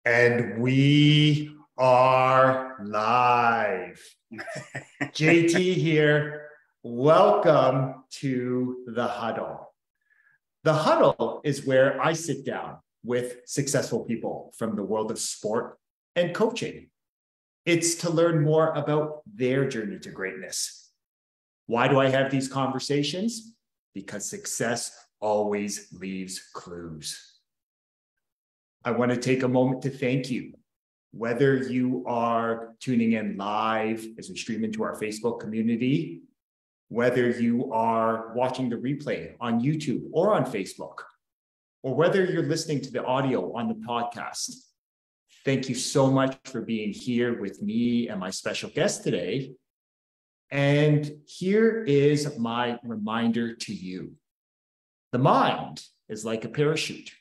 And we are live. JT here. Welcome to the huddle. The huddle is where I sit down with successful people from the world of sport and coaching. It's to learn more about their journey to greatness. Why do I have these conversations? Because success always leaves clues. I want to take a moment to thank you. Whether you are tuning in live as we stream into our Facebook community, whether you are watching the replay on YouTube or on Facebook, or whether you're listening to the audio on the podcast, thank you so much for being here with me and my special guest today. And here is my reminder to you. The mind is like a parachute.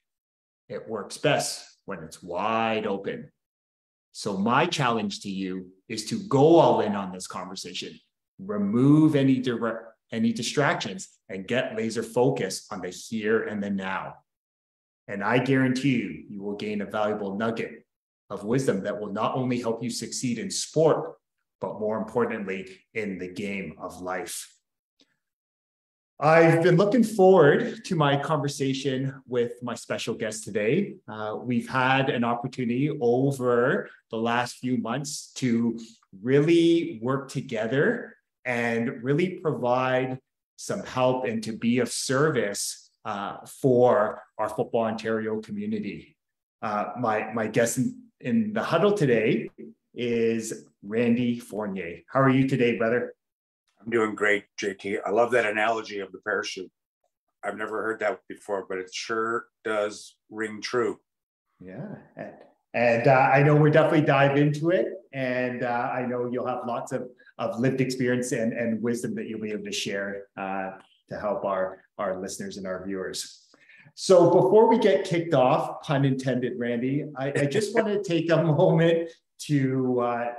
It works best when it's wide open. So my challenge to you is to go all in on this conversation, remove any distractions, and get laser focus on the here and the now. And I guarantee you, you will gain a valuable nugget of wisdom that will not only help you succeed in sport, but more importantly, in the game of life. I've been looking forward to my conversation with my special guest today. We've had an opportunity over the last few months to really work together and really provide some help and to be of service for our Football Ontario community. My guest in the huddle today is Randy Fournier. How are you today, brother? I'm doing great, JT. I love that analogy of the parachute. I've never heard that before, but it sure does ring true. Yeah. And I know we'll definitely dive into it. And I know you'll have lots of lived experience and wisdom that you'll be able to share to help our listeners and our viewers. So before we get kicked off, pun intended, Randy, I just want to take a moment to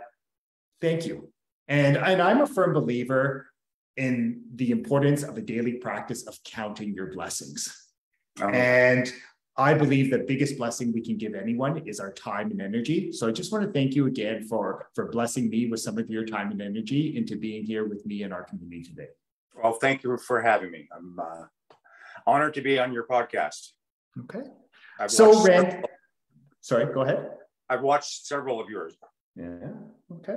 thank you. And I'm a firm believer in the importance of a daily practice of counting your blessings. And I believe the biggest blessing we can give anyone is our time and energy. So I just want to thank you again for blessing me with some of your time and energy into being here with me in our community today. Well, thank you for having me. I'm honored to be on your podcast. Okay. So, Rand, sorry, go ahead. I've watched several of yours. Yeah. Okay.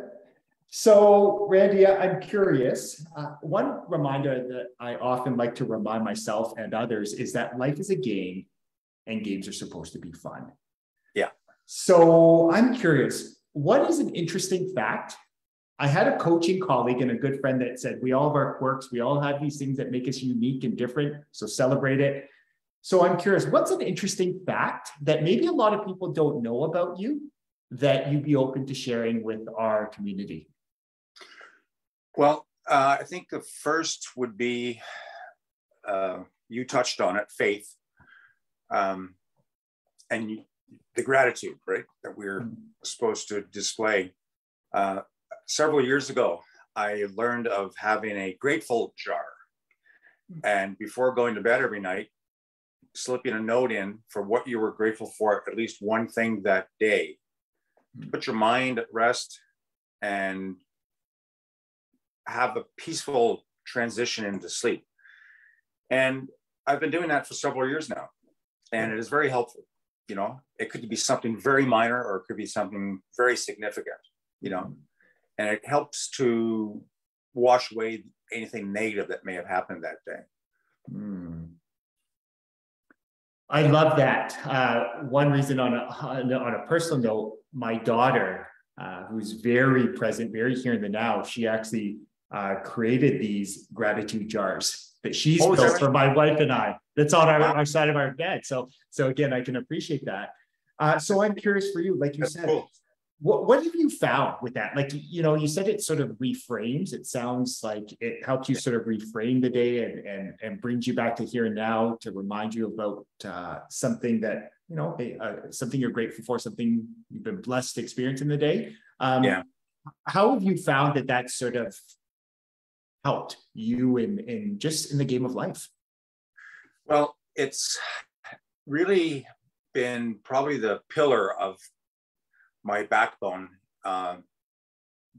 So, Randy, I'm curious. One reminder that I often like to remind myself and others is that life is a game and games are supposed to be fun. Yeah. So I'm curious, what is an interesting fact? I had a coaching colleague and a good friend that said, we all have our quirks. We all have these things that make us unique and different. So celebrate it. So I'm curious, what's an interesting fact that maybe a lot of people don't know about you that you'd be open to sharing with our community? Well, I think the first would be, you touched on it, faith, and the gratitude, right, that we're supposed to display. Several years ago, I learned of having a grateful jar. And before going to bed every night, slipping a note in for what you were grateful for, at least one thing that day. Put your mind at rest and have a peaceful transition into sleep. And I've been doing that for several years now. And it is very helpful. You know, it could be something very minor or it could be something very significant, you know, and it helps to wash away anything negative that may have happened that day. I love that. One reason on a personal note, my daughter, who's very present, very here in the now, she actually created these gratitude jars that she's built for my wife and I. That's on our side of our bed. So again, I can appreciate that. So I'm curious for you, like you said, cool. What have you found with that? Like, you know, you said it sort of reframes. It sounds like it helps you sort of reframe the day and brings you back to here and now to remind you about something that, you know, something you're grateful for, something you've been blessed to experience in the day. How have you found that sort of helped you in just in the game of life? Well, it's really been probably the pillar of my backbone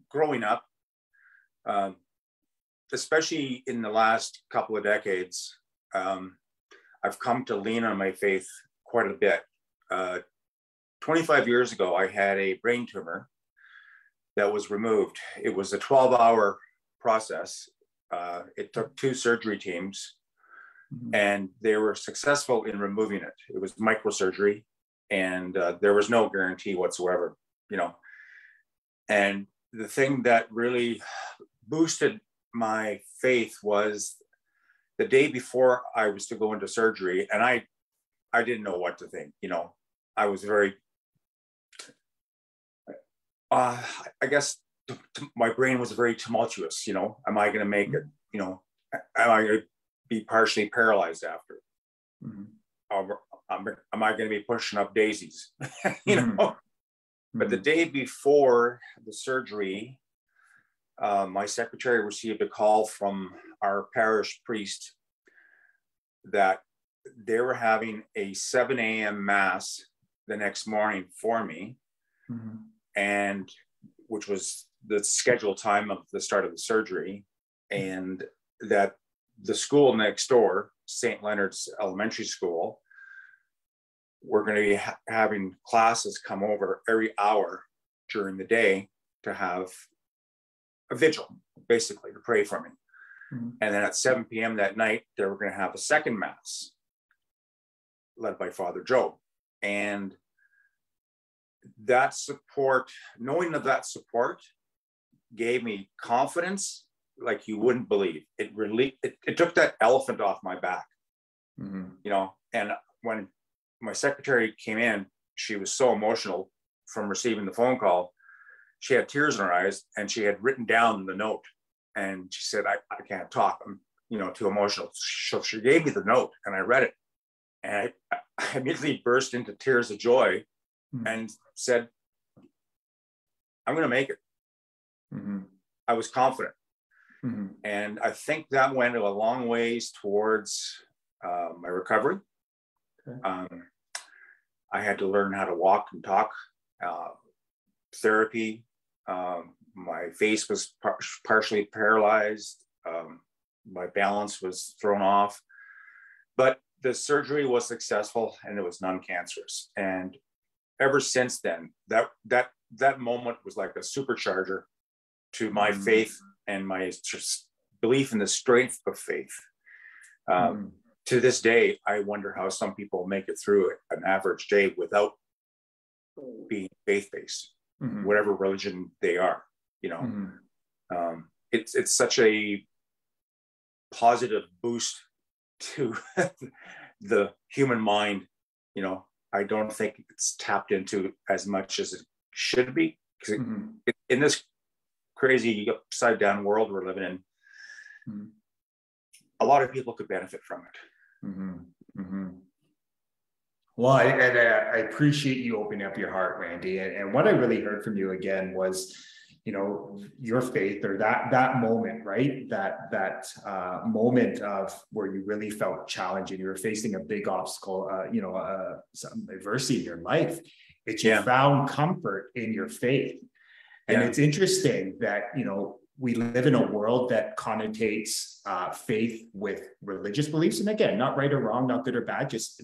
growing up, especially in the last couple of decades. I've come to lean on my faith quite a bit. 25 years ago, I had a brain tumor that was removed. It was a 12-hour process. It took 2 surgery teams, and they were successful in removing it. It was microsurgery, and there was no guarantee whatsoever, you know. And the thing that really boosted my faith was the day before I was to go into surgery, and I didn't know what to think, you know. I was very, I guess my brain was very tumultuous, you know. Am I going to make it? You know, am I going to be partially paralyzed after? Am I going to be pushing up daisies? You know. But the day before the surgery, my secretary received a call from our parish priest that they were having a 7 a.m. mass the next morning for me, and which was the scheduled time of the start of the surgery, and that the school next door, St. Leonard's Elementary School, we're going to be having classes come over every hour during the day to have a vigil, basically, to pray for me. And then at 7 p.m. that night, they were going to have a second mass led by Father Joe. And that support, knowing of that support, gave me confidence like you wouldn't believe. It took that elephant off my back, you know. And when my secretary came in, she was so emotional from receiving the phone call. She had tears in her eyes, and she had written down the note, and she said, I can't talk, I'm, you know, too emotional. So she gave me the note, and I read it, and I immediately burst into tears of joy and said, I'm going to make it. I was confident. And I think that went a long ways towards my recovery. I had to learn how to walk and talk, therapy. My face was partially paralyzed. My balance was thrown off, but the surgery was successful, and it was non-cancerous. And ever since then, that moment was like a supercharger to my faith and my belief in the strength of faith. To this day, I wonder how some people make it through an average day without being faith-based, whatever religion they are, you know. It's such a positive boost to the human mind, you know. I don't think it's tapped into as much as it should be, because in this crazy upside down world we're living in, a lot of people could benefit from it. Well, I appreciate you opening up your heart, Randy. And what I really heard from you again was, you know, your faith, or that moment, right? That moment of where you really felt challenged and you were facing a big obstacle, you know, some adversity in your life. It's you found comfort in your faith. And it's interesting that, you know, we live in a world that connotates faith with religious beliefs. And again, not right or wrong, not good or bad, just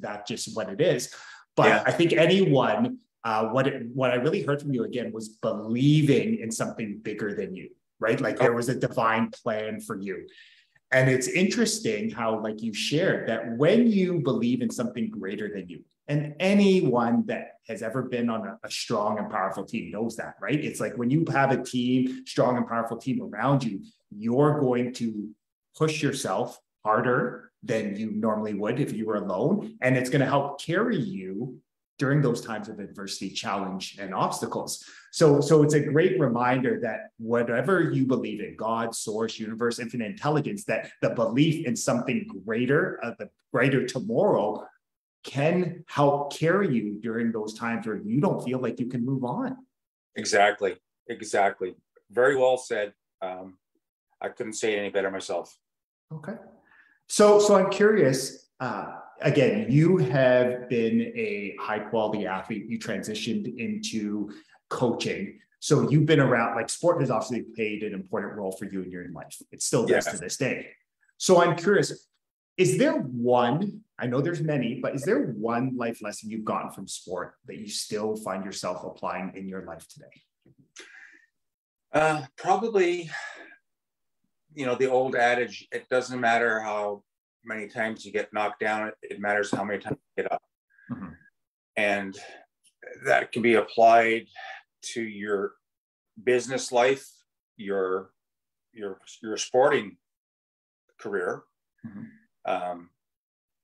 what it is. But I think anyone, what I really heard from you again was believing in something bigger than you, right? Like there was a divine plan for you. And it's interesting how, like you shared, that when you believe in something greater than you, and anyone that has ever been on a strong and powerful team knows that, right? It's like when you have a team, strong and powerful team around you, you're going to push yourself harder than you normally would if you were alone. And it's going to help carry you during those times of adversity, challenge, and obstacles. So it's a great reminder that whatever you believe in, God, source, universe, infinite intelligence, that the belief in something greater, the greater tomorrow, can help carry you during those times where you don't feel like you can move on. Exactly. Very well said. I couldn't say it any better myself. Okay. So I'm curious, again, you have been a high quality athlete. You transitioned into coaching. So you've been around, like sport has obviously played an important role for you in your life. It still does to this day. So I'm curious, is there one, I know there's many, but is there one life lesson you've gotten from sport that you still find yourself applying in your life today? Probably, the old adage, it doesn't matter how many times you get knocked down, it matters how many times you get up. Mm-hmm. And that can be applied to your business life, your sporting career, mm-hmm.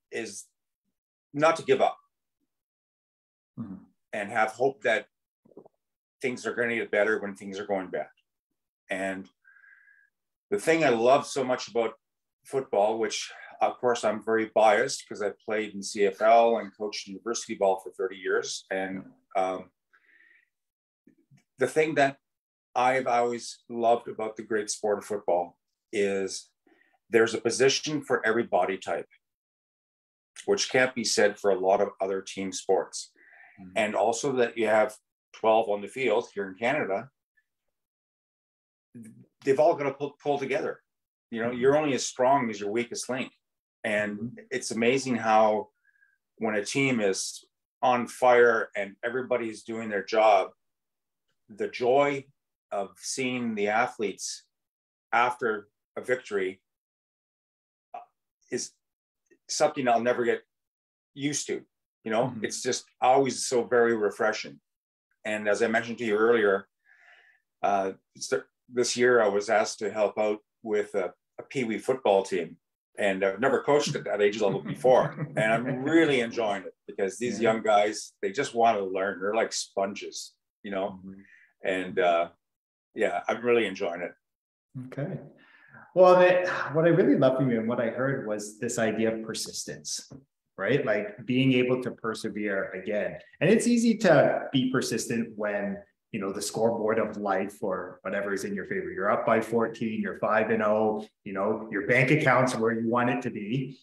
Is not to give up, mm-hmm. and have hope that things are going to get better when things are going bad. And the thing I love so much about football, which of course I'm very biased because I played in CFL and coached university ball for 30 years. And the thing that I've always loved about the great sport of football is there's a position for every body type, which can't be said for a lot of other team sports. Mm-hmm. And also that you have 12 on the field here in Canada, they've all got to pull together. Mm-hmm. You're only as strong as your weakest link. And mm-hmm. it's amazing how when a team is on fire and everybody's doing their job, the joy of seeing the athletes after a victory is something I'll never get used to. Mm-hmm. It's just always so very refreshing. And as I mentioned to you earlier, this year I was asked to help out with a Pee-wee football team. And I've never coached at that age level before. And I'm really enjoying it because these young guys, they just want to learn. They're like sponges, Mm-hmm. And I'm really enjoying it. Okay. Well, what I really loved from you and what I heard was this idea of persistence, right? Like being able to persevere again. And it's easy to be persistent when, the scoreboard of life or whatever is in your favor. You're up by 14, you're 5-0, your bank account's where you want it to be.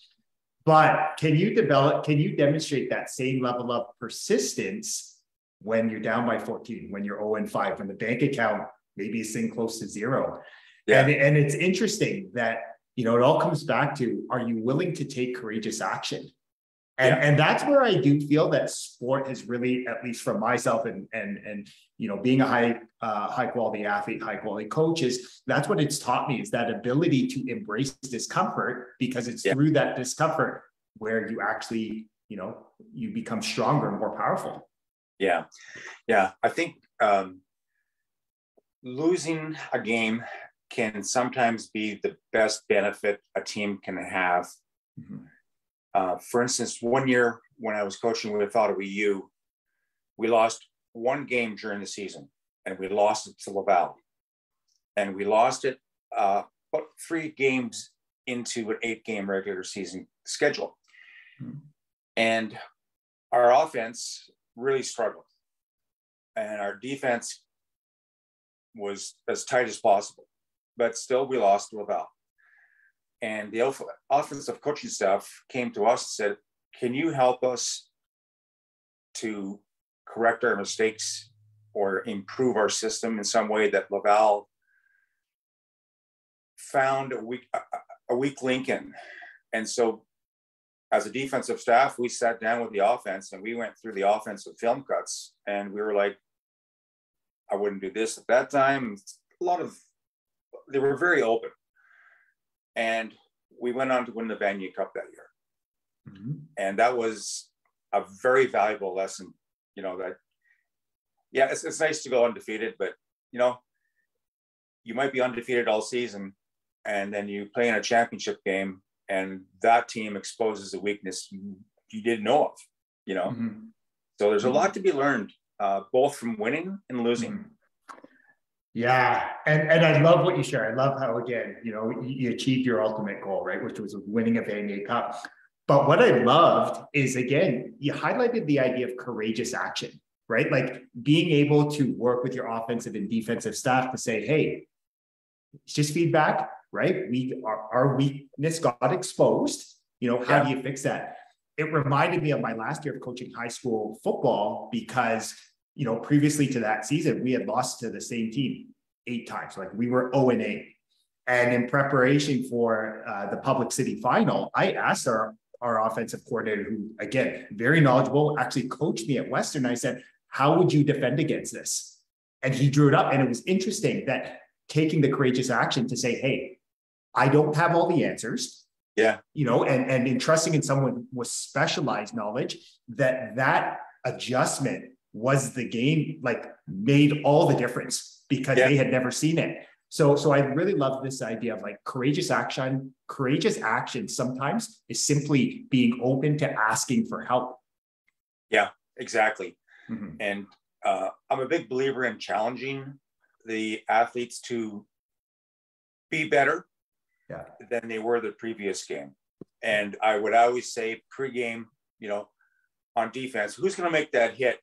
But can you demonstrate that same level of persistence when you're down by 14, when you're 0-5, when the bank account maybe is sitting close to zero? Yeah. And it's interesting that, it all comes back to, are you willing to take courageous action? And that's where I do feel that sport has really, at least for myself and being a high quality athlete, high quality coach, that's what it's taught me, is that ability to embrace discomfort, because it's through that discomfort where you actually, you become stronger and more powerful. Yeah. I think losing a game can sometimes be the best benefit a team can have. Mm-hmm. For instance, one year when I was coaching with Ottawa U, we lost one game during the season, and we lost it to Laval. And we lost it about 3 games into an 8-game regular season schedule. Mm-hmm. And our offense really struggled. And our defense was as tight as possible. But still, we lost to Laval. And the offensive coaching staff came to us and said, can you help us to correct our mistakes or improve our system in some way that Laval found a weak link in? And so as a defensive staff, we sat down with the offense and we went through the offensive film cuts, and we were like, I wouldn't do this at that time. They were very open. And we went on to win the Vanier Cup that year. Mm-hmm. And that was a very valuable lesson, it's nice to go undefeated, but, you might be undefeated all season, and then you play in a championship game, and that team exposes a weakness you didn't know of, Mm-hmm. So there's a lot to be learned, both from winning and losing. Mm-hmm. Yeah. And I love what you share. I love how, again, you achieved your ultimate goal, right? Which was winning a Vanier Cup. But what I loved is, again, you highlighted the idea of courageous action, right? Like being able to work with your offensive and defensive staff to say, hey, it's just feedback, right? Our weakness got exposed. How do you fix that? It reminded me of my last year of coaching high school football, because previously to that season, we had lost to the same team 8 times. Like we were 0-8. And in preparation for the Public City final, I asked our offensive coordinator, who, again, very knowledgeable, actually coached me at Western. I said, how would you defend against this? And he drew it up. And it was interesting that taking the courageous action to say, hey, I don't have all the answers. Yeah. And entrusting in someone with specialized knowledge, that adjustment was the game, like made all the difference because they had never seen it. So I really love this idea of like courageous action. Courageous action sometimes is simply being open to asking for help. Yeah, exactly. Mm-hmm. And I'm a big believer in challenging the athletes to be better than they were the previous game. And I would always say pregame, on defense, who's going to make that hit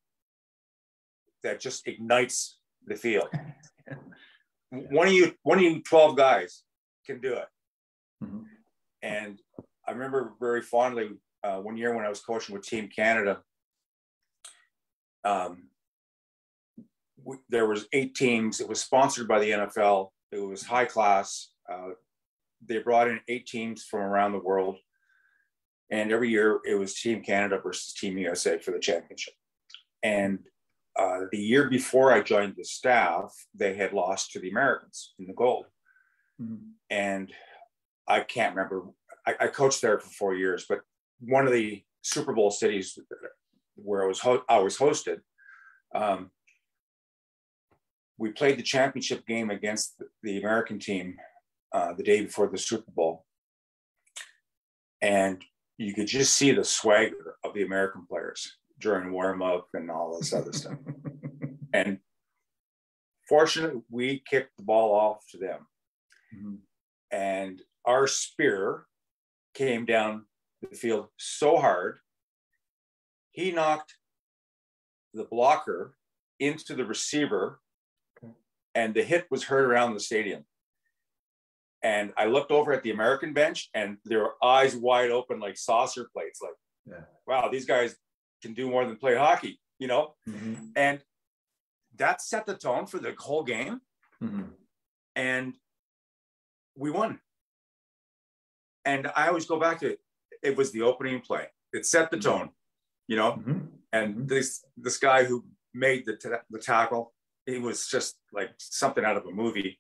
that just ignites the field? One of you 12 guys can do it. Mm-hmm. And I remember very fondly one year when I was coaching with Team Canada, there was 8 teams. It was sponsored by the NFL. It was high class. They brought in 8 teams from around the world. And every year it was Team Canada versus Team USA for the championship. And the year before I joined the staff, they had lost to the Americans in the gold. Mm-hmm. And I can't remember. I coached there for 4 years, but one of the Super Bowl cities where I was hosted, we played the championship game against the American team the day before the Super Bowl. And you could just see the swagger of the American players during warm-up and all this other stuff. And fortunately, we kicked the ball off to them. Mm-hmm. And our spear came down the field so hard, he knocked the blocker into the receiver, and the hit was heard around the stadium. And I looked over at the American bench, and their eyes wide open like saucer plates. Like, wow, these guys can do more than play hockey, Mm-hmm. And that set the tone for the whole game. Mm-hmm. And we won. And I always go back to it was the opening play. It set the tone, Mm-hmm. And this guy who made the tackle, he was just like something out of a movie.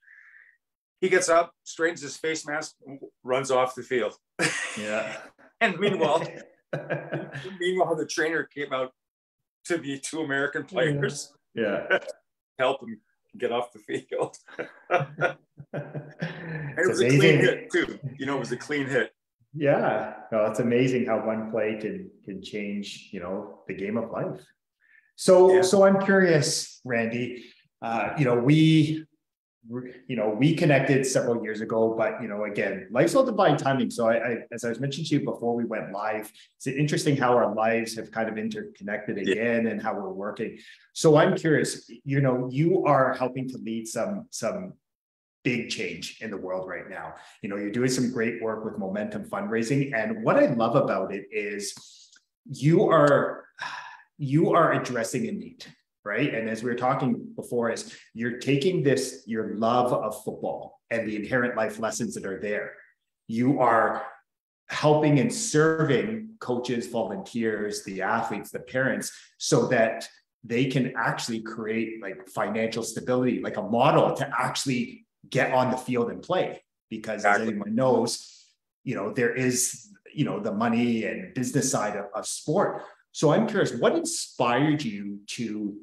He gets up, straightens his face mask, runs off the field. Yeah. And meanwhile, the trainer came out to the 2 American players. Yeah. Help him get off the field. And it was amazing. A clean hit too. It was a clean hit. Yeah. No, it's amazing how one play can change, the game of life. So I'm curious, Randy, we connected several years ago, but again, life's all divine timing. So I as I was mentioning to you before we went live, it's interesting how our lives have kind of interconnected again and how we're working. So I'm curious, you are helping to lead some big change in the world right now. You're doing some great work with Momentum Fundraising. And what I love about it is you are addressing a need. Right. And as we were talking before, is you're taking your love of football and the inherent life lessons that are there. You are helping and serving coaches, volunteers, the athletes, the parents, so that they can actually create like financial stability, like a model to actually get on the field and play. Because as anyone knows, there is, the money and business side of sport. So I'm curious, what inspired you to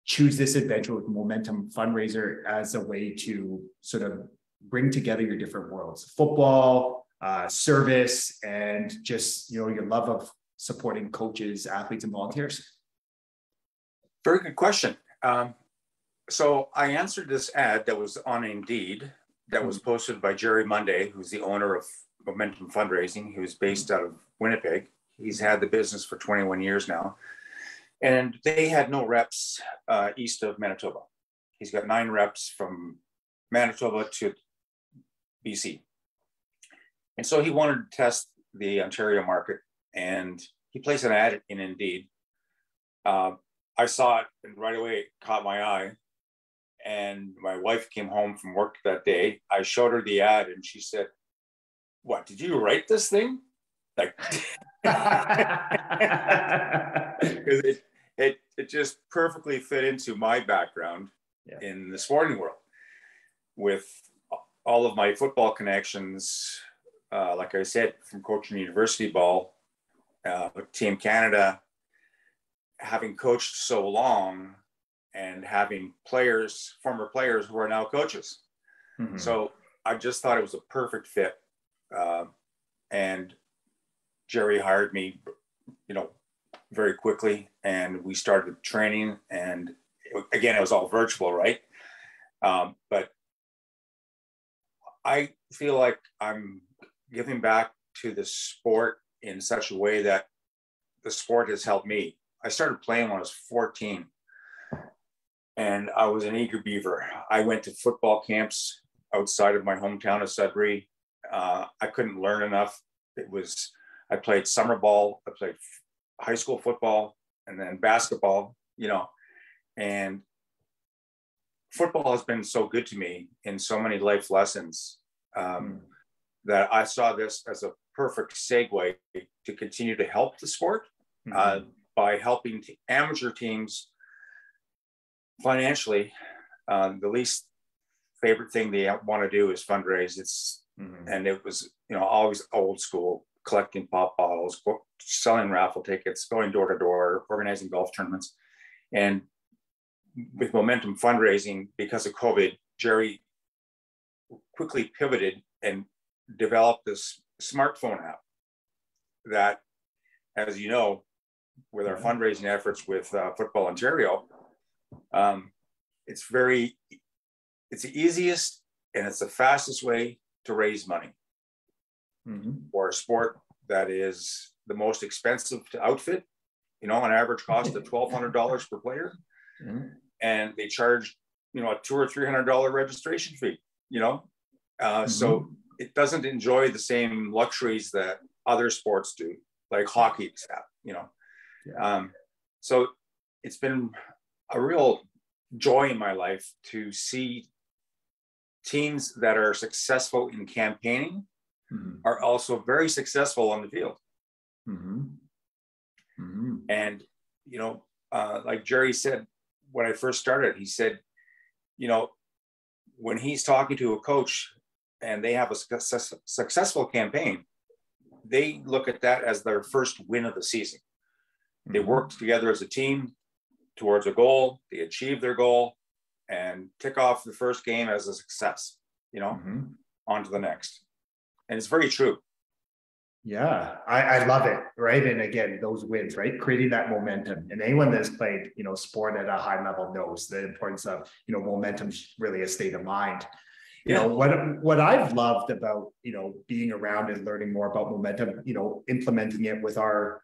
choose this adventure with Momentum Fundraiser as a way to sort of bring together your different worlds, football, service, and just, your love of supporting coaches, athletes, and volunteers? Very good question. So I answered this ad that was on Indeed that was posted by Jerry Monday, who's the owner of Momentum Fundraising. He was based out of Winnipeg. He's had the business for 21 years now. And they had no reps east of Manitoba. He's got 9 reps from Manitoba to BC. And so he wanted to test the Ontario market, and he placed an ad in Indeed. I saw it and right away it caught my eye. And my wife came home from work that day. I showed her the ad and she said, "What, did you write this thing?" Like, because it just perfectly fit into my background in the sporting world with all of my football connections. Like I said, from coaching university ball, Team Canada, having coached so long and having players, former players who are now coaches. Mm-hmm. So I just thought it was a perfect fit. And Jerry hired me, very quickly, and we started training. And again, it was all virtual, right? But I feel like I'm giving back to the sport in such a way that the sport has helped me. I started playing when I was 14, and I was an eager beaver. I went to football camps outside of my hometown of Sudbury. I couldn't learn enough. I played summer ball, I played high school football, and then basketball, and football has been so good to me in so many life lessons that I saw this as a perfect segue to continue to help the sport by helping amateur teams financially. The least favorite thing they want to do is fundraise. And it was, always old school, collecting pop bottles, selling raffle tickets, going door to door, organizing golf tournaments. And with Momentum Fundraising, because of COVID, Jerry quickly pivoted and developed this smartphone app that, as you know, with our fundraising efforts with Football Ontario, it's the easiest and it's the fastest way to raise money for a sport that is the most expensive to outfit, an average cost of $1,200 per player. And they charge, a $200 or $300 registration fee, so it doesn't enjoy the same luxuries that other sports do, like hockey have, so it's been a real joy in my life to see teams that are successful in campaigning are also very successful on the field. And, like Jerry said, when I first started, he said, when he's talking to a coach and they have a successful campaign, they look at that as their first win of the season. They work together as a team towards a goal, they achieve their goal, and tick off the first game as a success, on to the next. And it's very true. Yeah, I love it, right? And again, those wins, right? Creating that momentum. And anyone that's played, sport at a high level knows the importance of, momentum's really a state of mind. What I've loved about, being around and learning more about momentum, implementing it with our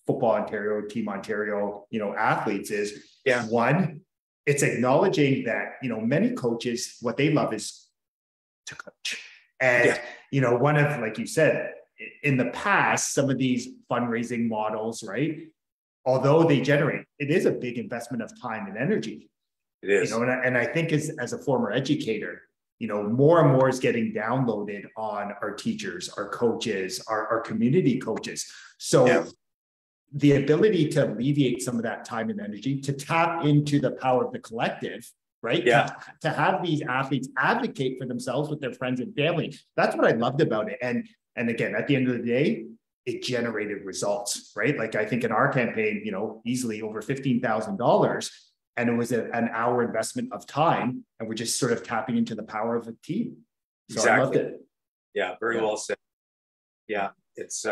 Football Ontario, Team Ontario, athletes is one, it's acknowledging that, many coaches, what they love is to coach. And, one of, like you said, in the past, some of these fundraising models, right? Although they generate, it is a big investment of time and energy. It is. And I think as a former educator, more and more is getting downloaded on our teachers, our coaches, our community coaches. So the ability to alleviate some of that time and energy, to tap into the power of the collective, right? To have these athletes advocate for themselves with their friends and family. That's what I loved about it. And again, at the end of the day, it generated results, right? Like I think in our campaign, easily over $15,000, and it was an hour investment of time, and we're just sort of tapping into the power of a team. So exactly. I loved it. Yeah, very well said. Yeah, it's,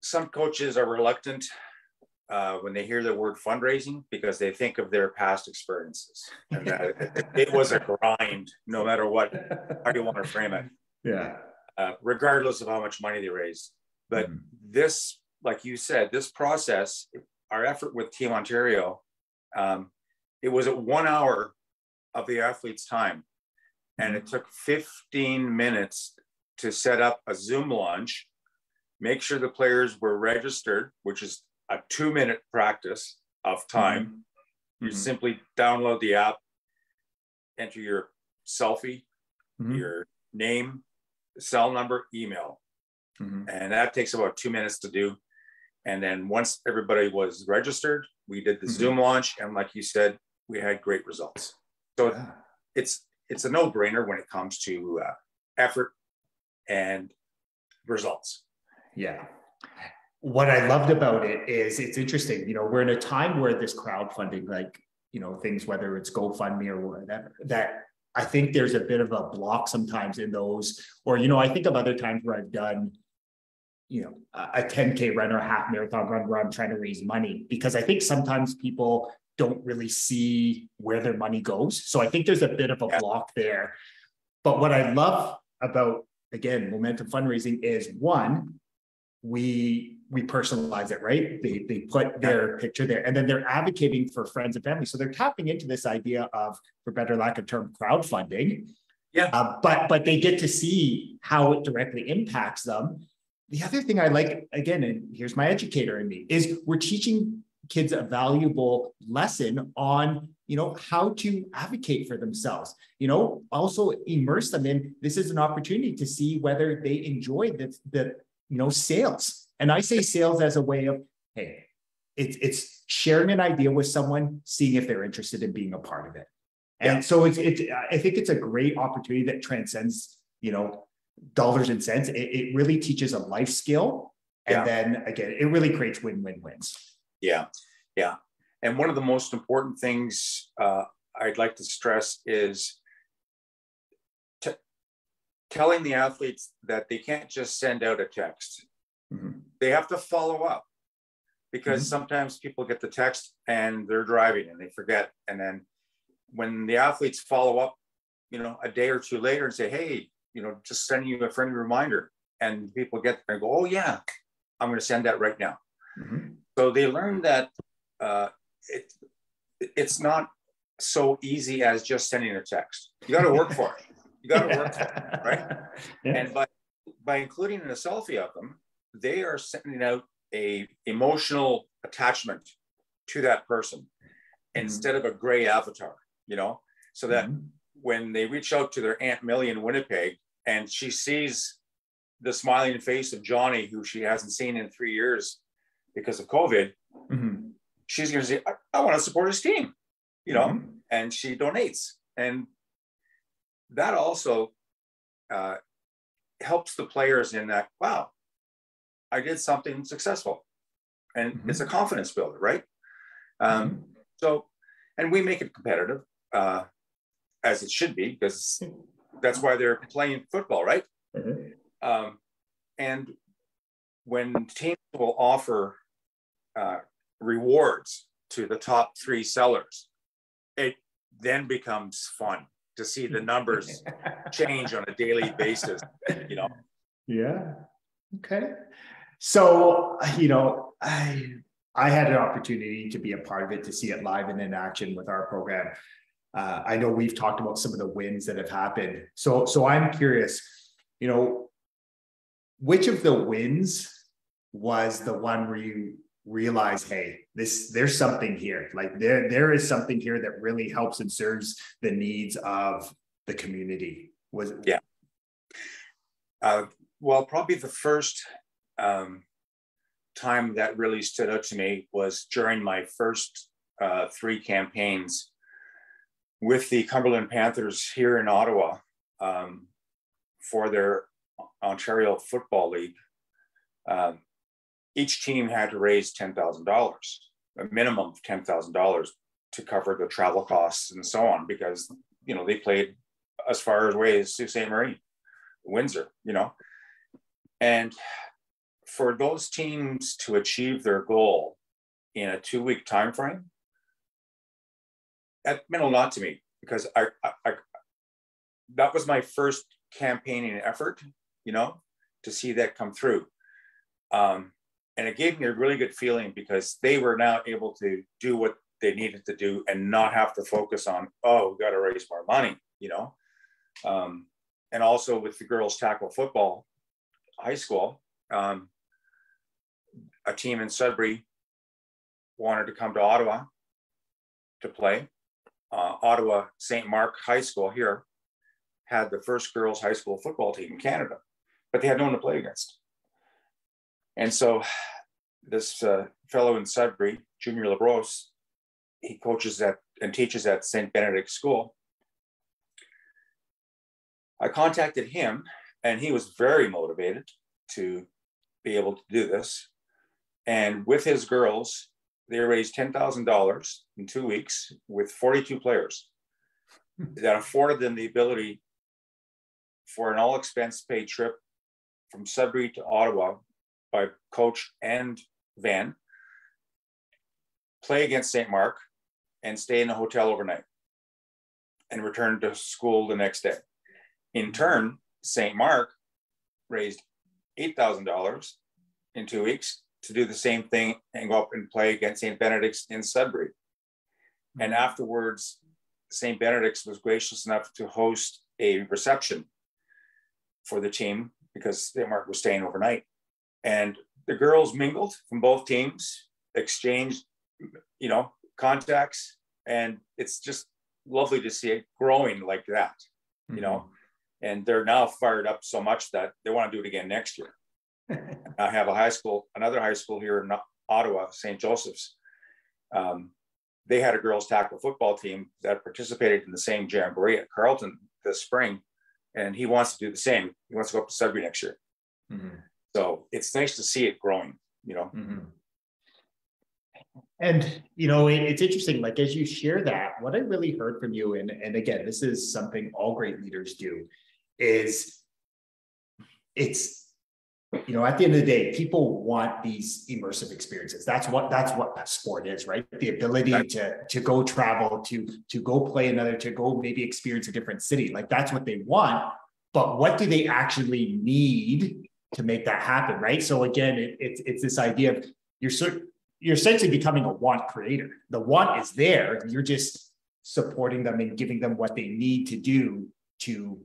some coaches are reluctant when they hear the word fundraising because they think of their past experiences. And it was a grind, no matter how you want to frame it. Yeah. Regardless of how much money they raise. But this, like you said, this process, our effort with Team Ontario, it was at 1 hour of the athlete's time. And it took 15 minutes to set up a Zoom launch, make sure the players were registered, which is a 2-minute practice of time. Mm-hmm. You simply download the app, enter your selfie, your name, cell number, email. And that takes about 2 minutes to do. And then once everybody was registered, we did the Zoom launch. And like you said, we had great results. So it's a no-brainer when it comes to effort and results. Yeah. What I loved about it is it's interesting, you know, we're in a time where this crowdfunding, like, you know, things, whether it's GoFundMe or whatever, that I think there's a bit of a block sometimes in those, or, you know, I think of other times where I've done, you know, a 10K run or a half marathon run where I'm trying to raise money, because I think sometimes people don't really see where their money goes. So I think there's a bit of a block there. But what I love about, again, Momentum Fundraising is, one, we personalize it, right? They put their picture there, and then they're advocating for friends and family. So they're tapping into this idea of, for better lack of term, crowdfunding. But they get to see how it directly impacts them. The other thing I like, again, and here's my educator in me, is we're teaching kids a valuable lesson on, you know, how to advocate for themselves, you know, also immerse them in, this is an opportunity to see whether they enjoy the you know, sales. And I say sales as a way of, hey, it's sharing an idea with someone, seeing if they're interested in being a part of it. And so I think it's a great opportunity that transcends, you know, dollars and cents. It really teaches a life skill. And then again, it really creates win-win-wins. Yeah. And one of the most important things I'd like to stress is telling the athletes that they can't just send out a text. They have to follow up, because sometimes people get the text and they're driving and they forget. And then when the athletes follow up, you know, a day or two later and say, hey, you know, just sending you a friendly reminder, and people get there and go, oh yeah, I'm going to send that right now. So they learn that it's not so easy as just sending a text. You got to work for it. You got to work for it, right? And by including a selfie of them, they are sending out a emotional attachment to that person instead of a gray avatar, you know, so that when they reach out to their Aunt Millie in Winnipeg and she sees the smiling face of Johnny, who she hasn't seen in 3 years because of COVID, she's going to say, I want to support his team, you know, and she donates. And that also helps the players in that, wow, I did something successful. And it's a confidence builder, right? So, and we make it competitive, as it should be, because that's why they're playing football, right? And when teams will offer rewards to the top 3 sellers, it then becomes fun to see the numbers change on a daily basis, you know? Yeah. Okay. So, you know, I had an opportunity to be a part of it, to see it live and in action with our program. I know we've talked about some of the wins that have happened. So I'm curious, you know, which of the wins was the one where you realize, hey, there's something here, like there is something here that really helps and serves the needs of the community? Was it? Yeah. Well, probably the first time that really stood out to me was during my first 3 campaigns with the Cumberland Panthers here in Ottawa for their Ontario Football League. Each team had to raise $10,000, a minimum of $10,000 to cover the travel costs and so on, because, you know, they played as far away as Sault Ste. Marie, Windsor, you know. And for those teams to achieve their goal in a 2-week time frame, that meant a lot to me, because I that was my first campaigning effort, you know, to see that come through. And it gave me a really good feeling, because they were now able to do what they needed to do and not have to focus on, oh, we got to raise more money, you know. And also with the girls tackle football high school, a team in Sudbury wanted to come to Ottawa to play. Ottawa St. Mark High School here had the first girls' high school football team in Canada, but they had no one to play against. And so this fellow in Sudbury, Junior LaBrose, he coaches at and teaches at St. Benedict School. I contacted him, and he was very motivated to be able to do this. And with his girls, they raised $10,000 in 2 weeks with 42 players. That afforded them the ability for an all-expense-paid trip from Sudbury to Ottawa by coach and van, play against St. Mark, and stay in a hotel overnight, and return to school the next day. In turn, St. Mark raised $8,000 in 2 weeks to do the same thing and go up and play against St. Benedict's in Sudbury. And afterwards, St. Benedict's was gracious enough to host a reception for the team because St. Mark was staying overnight. And the girls mingled from both teams, exchanged, contacts, and it's just lovely to see it growing like that, and they're now fired up so much that they want to do it again next year. I have another high school here in Ottawa, St. Joseph's. They had a girls tackle football team that participated in the same jamboree at Carleton this spring, and he wants to do the same. He wants to go up to Sudbury next year. Mm-hmm. So it's nice to see it growing, Mm-hmm. And, it's interesting, like, as you share that, what I really heard from you, and again, this is something all great leaders do, is it's, at the end of the day, people want these immersive experiences. That's what sport is, right? The ability to go travel, to go play to go maybe experience a different city. Like, that's what they want. But what do they actually need to make that happen, right? So again, it's this idea of you're essentially becoming a want creator. The want is there. You're just supporting them and giving them what they need to do to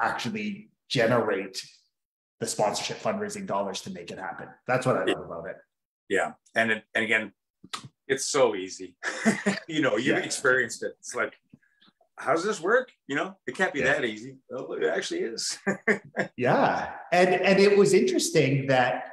actually generate the sponsorship fundraising dollars to make it happen. That's what I love about it. Yeah. And again, it's so easy. You've experienced it. It's like, how does this work? It can't be that easy. Well, it actually is. Yeah. And it was interesting that,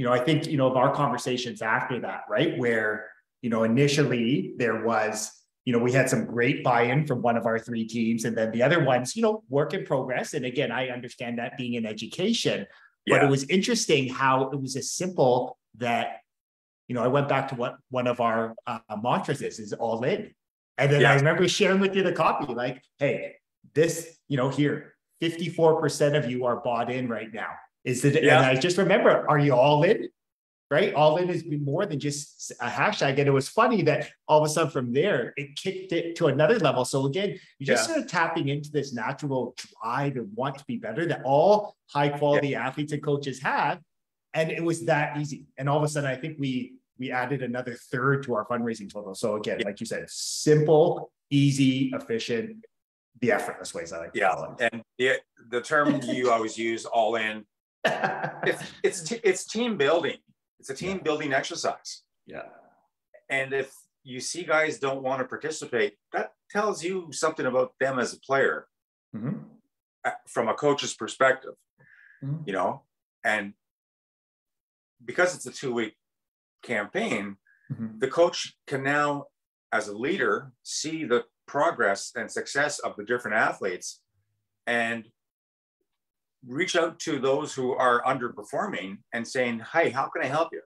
I think, of our conversations after that, right? Where, initially there was, we had some great buy-in from one of our 3 teams, and then the other ones, work in progress. And again, I understand that being in education, but it was interesting how it was as simple that, I went back to what one of our mantras is all in. And then I remember sharing with you the copy, like, hey, this, here, 54% of you are bought in right now. And I just remember, are you all in? Right? All in has been more than just a hashtag. And it was funny that all of a sudden from there, it kicked it to another level. So again, you're just sort of tapping into this natural drive and want to be better that all high quality athletes and coaches have. And it was that easy. And all of a sudden, I think we added another third to our fundraising total. So again, like you said, simple, easy, efficient, the effortless ways I like to call it. And the term you always use, all in, it's team building. It's a team building exercise. Yeah. And if you see guys don't want to participate, that tells you something about them as a player from a coach's perspective, and because it's a 2-week campaign, the coach can now, as a leader, see the progress and success of the different athletes and reach out to those who are underperforming and saying, hey, how can I help you?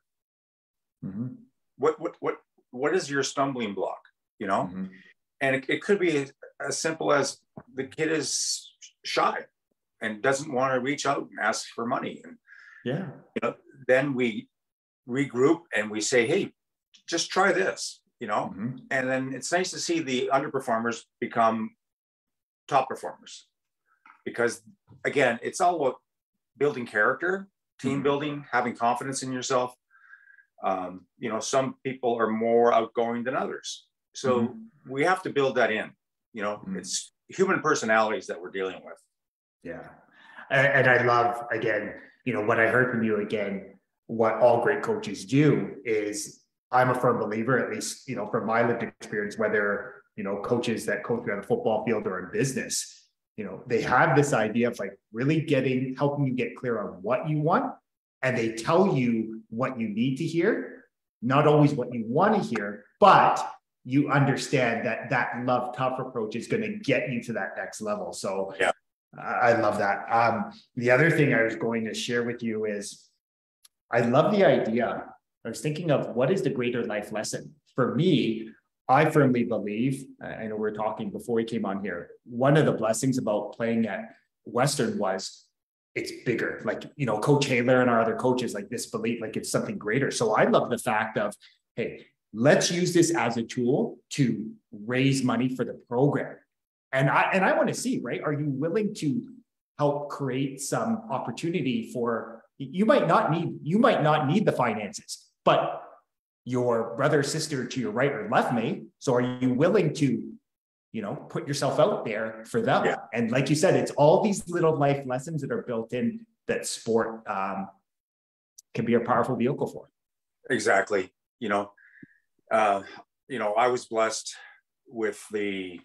What is your stumbling block? And it could be as simple as the kid is shy and doesn't want to reach out and ask for money. And then we regroup and we say, hey, just try this, and then it's nice to see the underperformers become top performers, because again, it's all about building character, team building, having confidence in yourself. Some people are more outgoing than others. So we have to build that in, it's human personalities that we're dealing with. Yeah. And I love, again, what I heard from you again, what all great coaches do is I'm a firm believer, at least, from my lived experience, whether, coaches that coach me on the football field or in business, they have this idea of like really helping you get clear on what you want. And they tell you what you need to hear, not always what you want to hear, but you understand that love tough approach is going to get you to that next level. So yeah, I love that. The other thing I was going to share with you is I love the idea. I was thinking of what is the greater life lesson for me. I firmly believe, I know we were talking before we came on here, one of the blessings about playing at Western was it's bigger. Like, Coach Haler and our other coaches, like this belief, like it's something greater. So I love the fact of, hey, let's use this as a tool to raise money for the program. And I want to see, right? Are you willing to help create some opportunity for, you might not need the finances, but your brother or sister to your right or left may. So are you willing to, put yourself out there for them? Yeah. And like you said, it's all these little life lessons that are built in that sport can be a powerful vehicle for. Exactly. I was blessed with the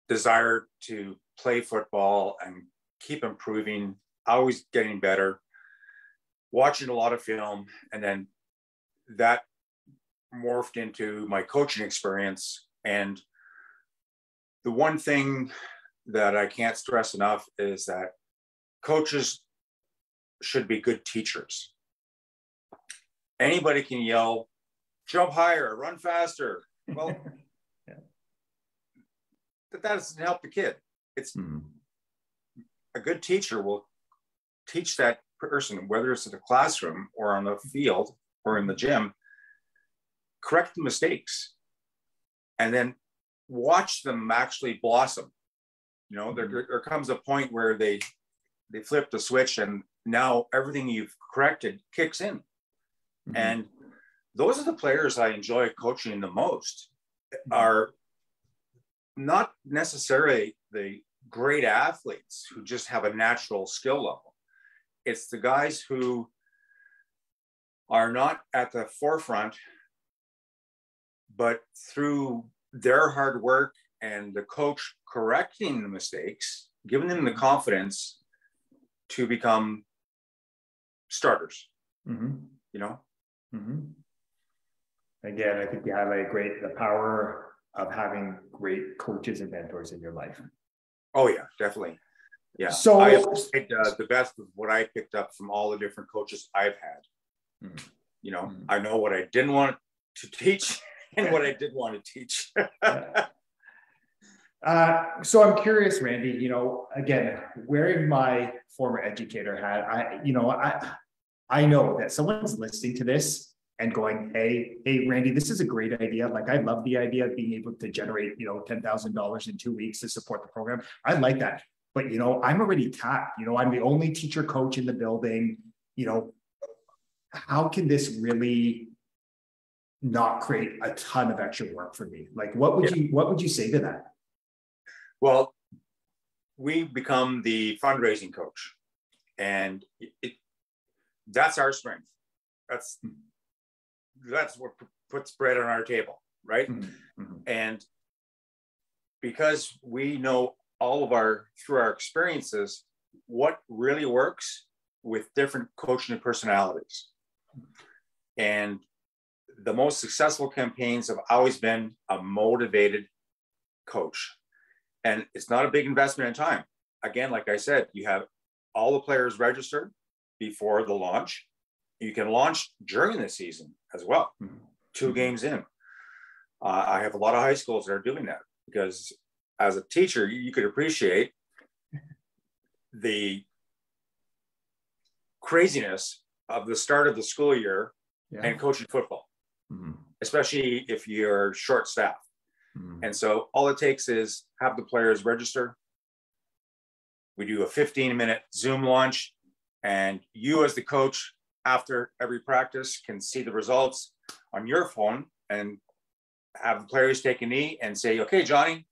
desire to play football and keep improving, always getting better, watching a lot of film, and then that morphed into my coaching experience. And the one thing that I can't stress enough is that coaches should be good teachers. Anybody can yell, jump higher, run faster. Well, yeah. That doesn't help the kid. It's a good teacher will teach that person, whether it's in a classroom or on the field or in the gym, correct the mistakes, and then watch them actually blossom. There comes a point where they flip the switch, and now everything you've corrected kicks in. And those are the players I enjoy coaching the most. Are not necessarily the great athletes who just have a natural skill level. It's the guys who are not at the forefront, but through their hard work and the coach correcting the mistakes, giving them the confidence to become starters. Again, I think you highlight the power of having great coaches and mentors in your life. Oh yeah, definitely. Yeah. So I appreciate the best of what I picked up from all the different coaches I've had. I know what I didn't want to teach and what I did want to teach. So I'm curious, Randy, again, wearing my former educator hat, I know that someone's listening to this and going, hey, Randy, this is a great idea. Like, I love the idea of being able to generate, $10,000 in 2 weeks to support the program. I like that. But, I'm already tapped, I'm the only teacher coach in the building. How can this really not create a ton of extra work for me? Like, what would you say to that? Well, we become the fundraising coach, and that's our strength. That's what puts bread on our table, right? And because we know through our experiences, what really works with different coaching personalities. And the most successful campaigns have always been a motivated coach. And it's not a big investment in time. Again, like I said, you have all the players registered before the launch. You can launch during the season as well, 2 games in. I have a lot of high schools that are doing that, because as a teacher, you could appreciate the craziness of the start of the school year and coaching football, especially if you're short-staffed. And so all it takes is have the players register. We do a 15-minute Zoom launch, and you as the coach, after every practice, can see the results on your phone and have the players take a knee and say, okay, Johnny,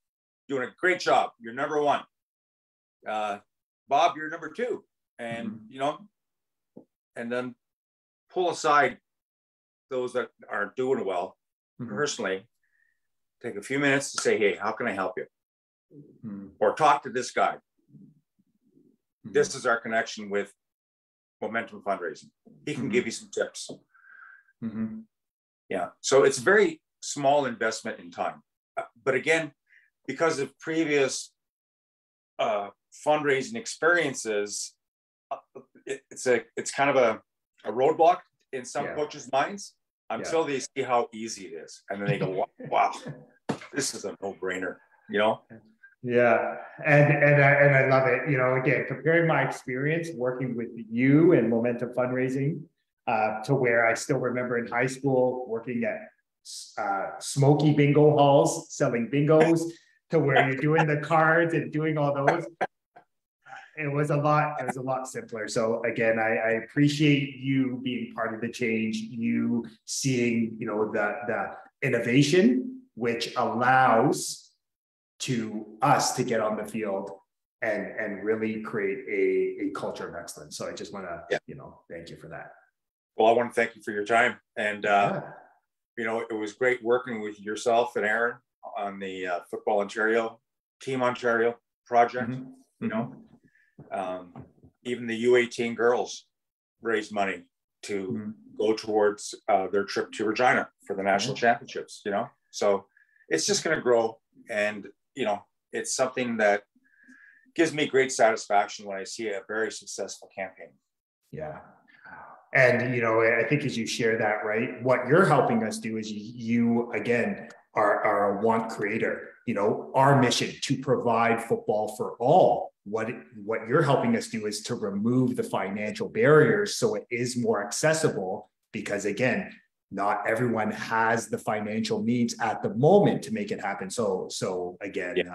doing a great job. You're number 1. Bob, you're number 2. And, and then pull aside those that aren't doing well personally, take a few minutes to say, hey, how can I help you? Or talk to this guy. This is our connection with Momentum Fundraising. He can give you some tips. Yeah. So it's a very small investment in time. But again, because of previous fundraising experiences, it's kind of a roadblock in some coaches' minds until they see how easy it is. And then they go, wow, this is a no-brainer, you know? Yeah. And I love it. You know, again, comparing my experience working with you and Momentum Fundraising to where I still remember in high school working at smoky bingo halls, selling bingos, to where you're doing the cards and doing all those. It was a lot simpler. So again, I appreciate you being part of the change, you seeing, you know, the innovation, which allows to us to get on the field and really create a culture of excellence. So I just want to, you know, thank you for that. Well, I want to thank you for your time. And, you know, it was great working with yourself and Aaron on the Football Ontario, Team Ontario project, you know. Even the U18 girls raised money to go towards their trip to Regina for the national championships, you know. So it's just going to grow. And, you know, it's something that gives me great satisfaction when I see a very successful campaign. Yeah. And, you know, I think as you share that, right, what you're helping us do is you again, are a want creator. You know, our mission to provide football for all. What you're helping us do is to remove the financial barriers so it is more accessible, because again, not everyone has the financial means at the moment to make it happen. So again,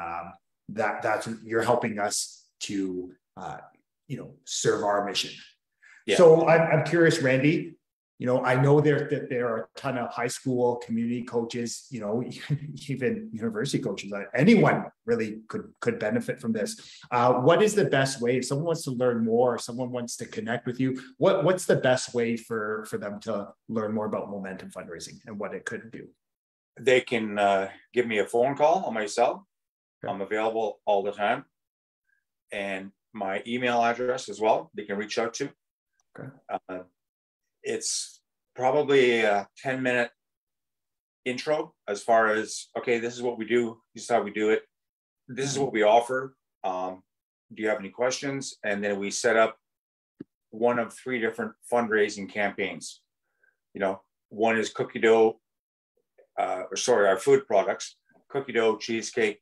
that's you're helping us to you know, serve our mission. So I'm curious, Randy. You know, I know there are a ton of high school community coaches, you know, even university coaches. Anyone really could benefit from this. What is the best way if someone wants to learn more, or someone wants to connect with you? What's the best way for them to learn more about Momentum Fundraising and what it could do? They can give me a phone call on my cell. I'm available all the time, and my email address as well. They can reach out to. It's probably a 10-minute intro as far as, okay, this is what we do. This is how we do it. This is what we offer. Do you have any questions? And then we set up one of 3 different fundraising campaigns. You know, one is cookie dough, our food products, cookie dough, cheesecake,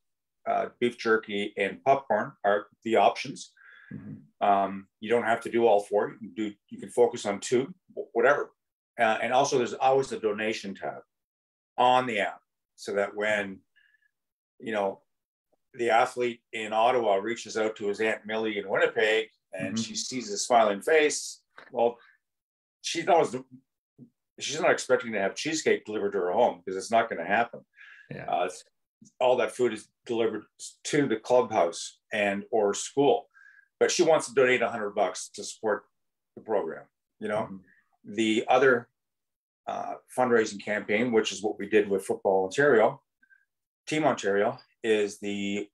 beef jerky, and popcorn are the options. You don't have to do all 4. You can focus on 2, whatever. And also there's always a donation tab on the app, so that when, you know, the athlete in Ottawa reaches out to his Aunt Millie in Winnipeg and she sees a smiling face, well, she's not expecting to have cheesecake delivered to her home, because it's not going to happen. All that food is delivered to the clubhouse and or school. But she wants to donate $100 to support the program. You know, the other fundraising campaign, which is what we did with Football Ontario, Team Ontario, is the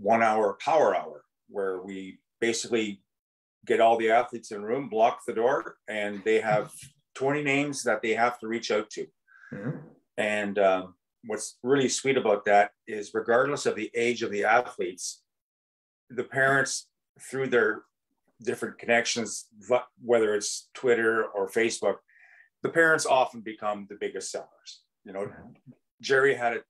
1-hour power hour, where we basically get all the athletes in a room, block the door, and they have 20 names that they have to reach out to. And what's really sweet about that is, regardless of the age of the athletes, the parents, through their different connections, whether it's Twitter or Facebook, the parents often become the biggest sellers. You know, Jerry had a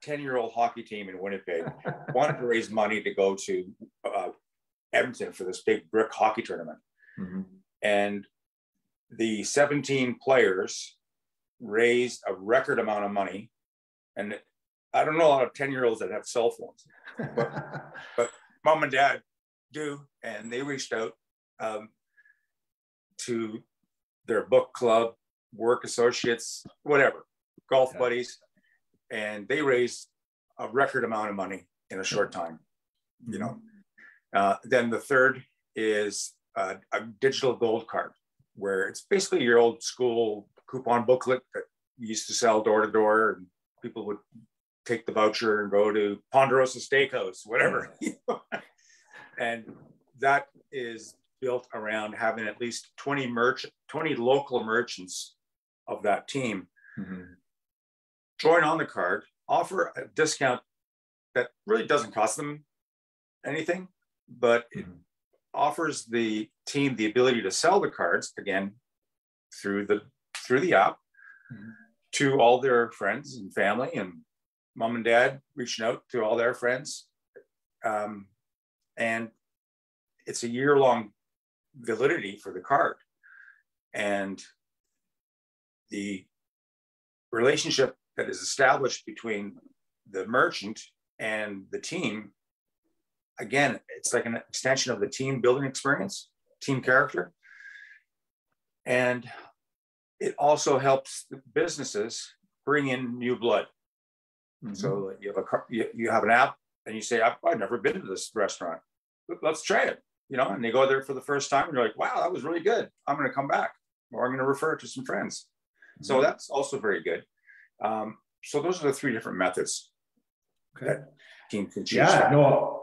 10-year-old hockey team in Winnipeg, wanted to raise money to go to Edmonton for this big brick hockey tournament. And the 17 players raised a record amount of money. And I don't know a lot of 10-year-olds that have cell phones, but mom and dad do, and they reached out to their book club, work associates, whatever, golf buddies, and they raised a record amount of money in a short time. You know, then the third is a digital gold card, where it's basically your old school coupon booklet that we used to sell door to door, and people would take the voucher and go to Ponderosa Steakhouse, whatever. And that is built around having at least 20 local merchants of that team join on the card, offer a discount that really doesn't cost them anything, but it offers the team the ability to sell the cards again through the app to all their friends and family, and mom and dad reaching out to all their friends. And it's a year-long validity for the card. And the relationship that is established between the merchant and the team, again, it's like an extension of the team building experience, team character. And it also helps the businesses bring in new blood. So you have an app and you say, I've never been to this restaurant. Let's try it, and they go there for the first time and you're like, wow, that was really good. I'm going to come back, or I'm going to refer it to some friends. So that's also very good. So those are the three different methods that team can choose. Yeah, no,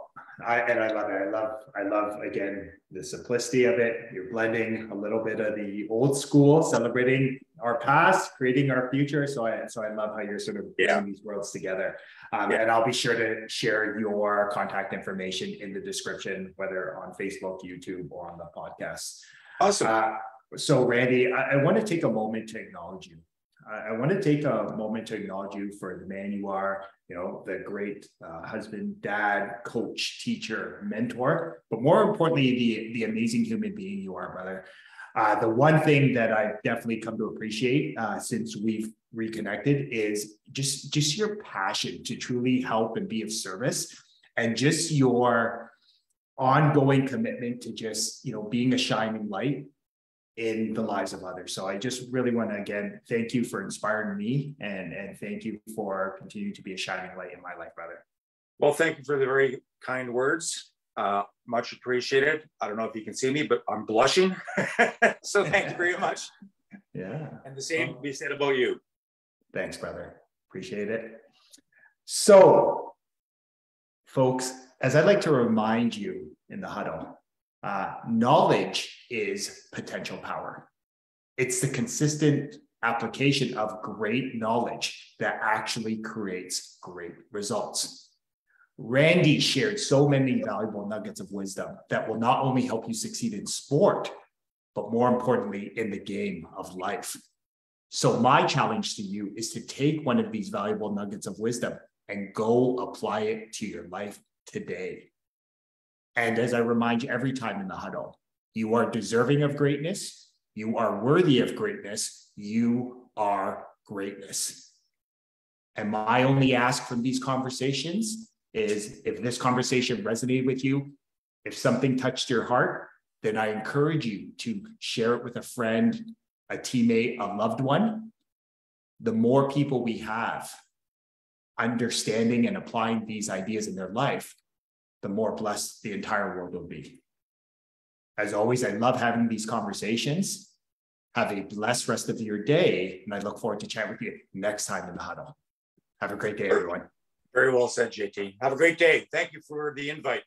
I love it. I love again the simplicity of it. You're blending a little bit of the old school, celebrating our past, creating our future. So I love how you're sort of bringing these worlds together. And I'll be sure to share your contact information in the description, whether on Facebook, YouTube, or on the podcast. Awesome. So Randy, I want to take a moment to acknowledge you. I want to take a moment to acknowledge you for the man you are, the great husband, dad, coach, teacher, mentor, but more importantly, the amazing human being you are, brother. The one thing that I've definitely come to appreciate since we've reconnected is just your passion to truly help and be of service, and just your ongoing commitment to just, being a shining light in the lives of others. So I just really want to, again, thank you for inspiring me, and thank you for continuing to be a shining light in my life, brother. Well, thank you for the very kind words. Much appreciated. I don't know if you can see me, but I'm blushing. So thank you very much. Yeah. And the same can be said about you. Thanks, brother. Appreciate it. So, folks, as I'd like to remind you in the huddle, knowledge is potential power. It's the consistent application of great knowledge that actually creates great results. Randy shared so many valuable nuggets of wisdom that will not only help you succeed in sport, but more importantly, in the game of life. So my challenge to you is to take one of these valuable nuggets of wisdom and go apply it to your life today. And as I remind you every time in the huddle, you are deserving of greatness. You are worthy of greatness. You are greatness. And my only ask from these conversations is, if this conversation resonated with you, if something touched your heart, then I encourage you to share it with a friend, a teammate, a loved one. The more people we have understanding and applying these ideas in their life, the more blessed the entire world will be. As always, I love having these conversations. Have a blessed rest of your day, and I look forward to chatting with you next time in the huddle. Have a great day, everyone. Very well said, JT. Have a great day. Thank you for the invite.